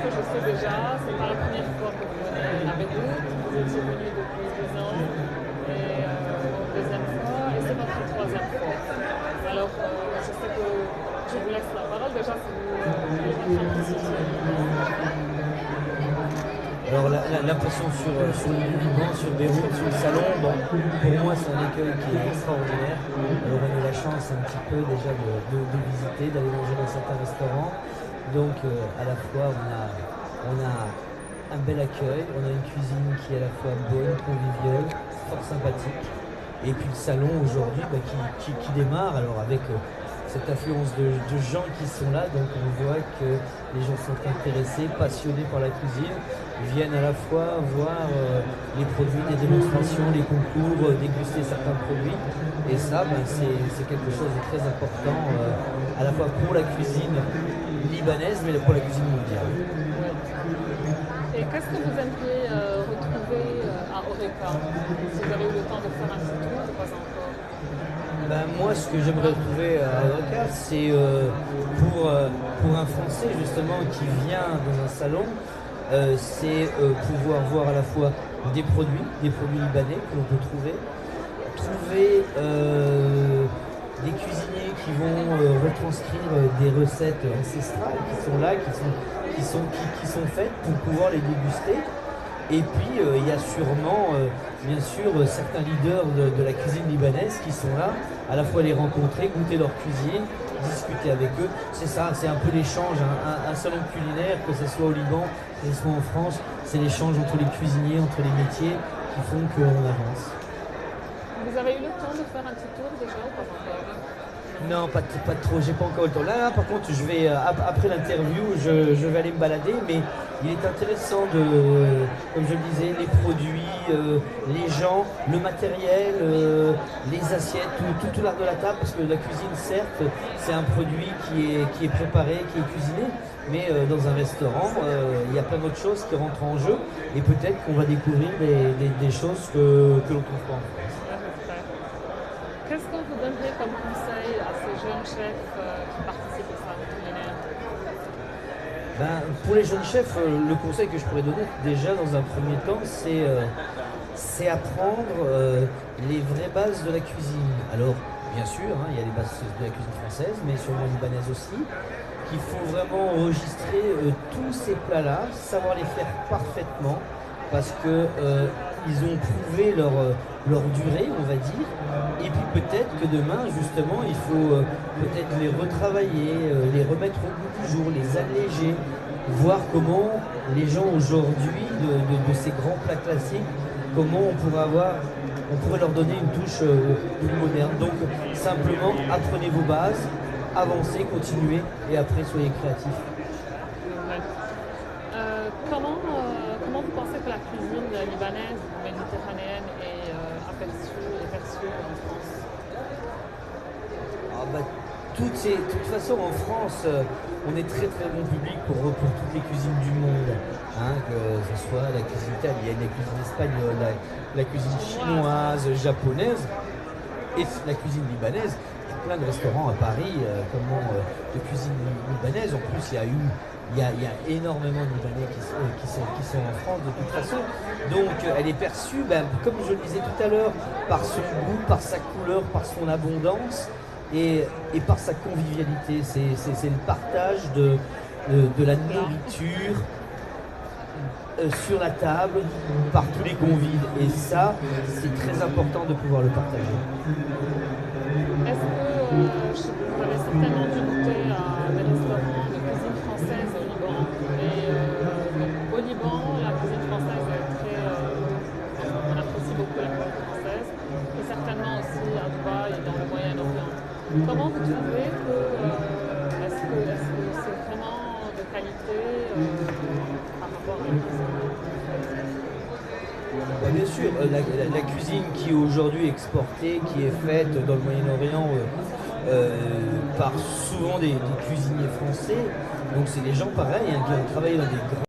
que je sais déjà. C'est pas la première fois que vous venez à Beyrouth. Vous étiez venu depuis 2 ans et deuxième fois, et c'est votre troisième fois. Alors, je sais que je vous laisse la parole déjà si vous voulez votre impression sur le Liban. Alors l'impression sur le Liban, sur Beyrouth, sur le salon, bon, pour moi c'est un écueil qui est extraordinaire. Alors on a eu la chance un petit peu déjà de visiter, d'aller manger dans certains restaurants. Donc à la fois on a un bel accueil, on a une cuisine qui est à la fois bonne, conviviale, fort sympathique. Et puis le salon aujourd'hui qui démarre alors avec cette affluence de gens qui sont là, donc on voit que les gens sont intéressés, passionnés par la cuisine, viennent à la fois voir les produits, des démonstrations, les concours, déguster certains produits. Et ça, c'est quelque chose de très important à la fois pour la cuisine libanaise, mais pour la cuisine mondiale. Et qu'est-ce que vous aimeriez retrouver à Horeca? Si vous avez eu le temps de faire un petit tour ou pas encore? Moi, ce que j'aimerais retrouver à Horeca, c'est pour un Français justement qui vient dans un salon, c'est pouvoir voir à la fois des produits libanais que l'on peut trouver des cuisiniers qui vont retranscrire des recettes ancestrales qui sont là, qui sont faites pour pouvoir les déguster. Et puis il y a sûrement, bien sûr, certains leaders de la cuisine libanaise qui sont là, à la fois les rencontrer, goûter leur cuisine, discuter avec eux. C'est ça, c'est un peu l'échange, un salon culinaire, que ce soit au Liban, que ce soit en France, c'est l'échange entre les cuisiniers, entre les métiers qui font qu'on avance. Vous avez eu le temps de faire un petit tour déjà ou pas encore? Non, pas trop, j'ai pas encore le temps. Là, par contre, je vais, après l'interview, je vais aller me balader, mais il est intéressant comme je le disais, les produits, les gens, le matériel, les assiettes, tout l'art de la table, parce que la cuisine, certes, c'est un produit qui est préparé, qui est cuisiné, mais dans un restaurant, il y a plein d'autres choses qui rentrent en jeu, et peut-être qu'on va découvrir des choses que l'on trouve pas en France. Qu'est-ce que vous donneriez comme conseil à ces jeunes chefs qui participent au salon culinaire? Pour les jeunes chefs, le conseil que je pourrais donner, déjà dans un premier temps, c'est apprendre les vraies bases de la cuisine. Alors, bien sûr, il y a les bases de la cuisine française, mais sûrement libanaise aussi, qu'il faut vraiment enregistrer tous ces plats-là, savoir les faire parfaitement, parce que ils ont prouvé leur durée, on va dire, et puis peut-être que demain, justement, il faut peut-être les retravailler, les remettre au goût du jour, les alléger, voir comment les gens aujourd'hui de ces grands plats classiques, comment on pourrait leur donner une touche plus moderne. Donc simplement, apprenez vos bases, avancez, continuez, et après soyez créatifs. Comment vous pensez que la cuisine libanaise ou méditerranéenne est perçue en France? De toute façon, en France, on est très très bon public pour toutes les cuisines du monde, que ce soit la cuisine italienne, la cuisine espagnole, la cuisine chinoise, japonaise et la cuisine libanaise. Plein de restaurants à Paris de cuisine libanaise. En plus, il y a énormément de Libanais qui sont en France de toute façon. Donc elle est perçue, comme je le disais tout à l'heure, par son goût, par sa couleur, par son abondance et par sa convivialité. C'est le partage de la nourriture sur la table par tous les convives. Et ça, c'est très important de pouvoir le partager. Est-ce que vous avez certainement dû goûter à des restaurants de cuisine française au Liban? Donc, au Liban, la cuisine française est on apprécie beaucoup la cuisine française, et certainement aussi à Dubaï et dans le Moyen-Orient. Comment vous trouvez est-ce que c'est vraiment de qualité par rapport à la cuisine? Bien sûr, la cuisine qui est aujourd'hui exportée, qui est faite dans le Moyen-Orient par souvent des cuisiniers français, donc c'est des gens pareils qui ont travaillé dans des grands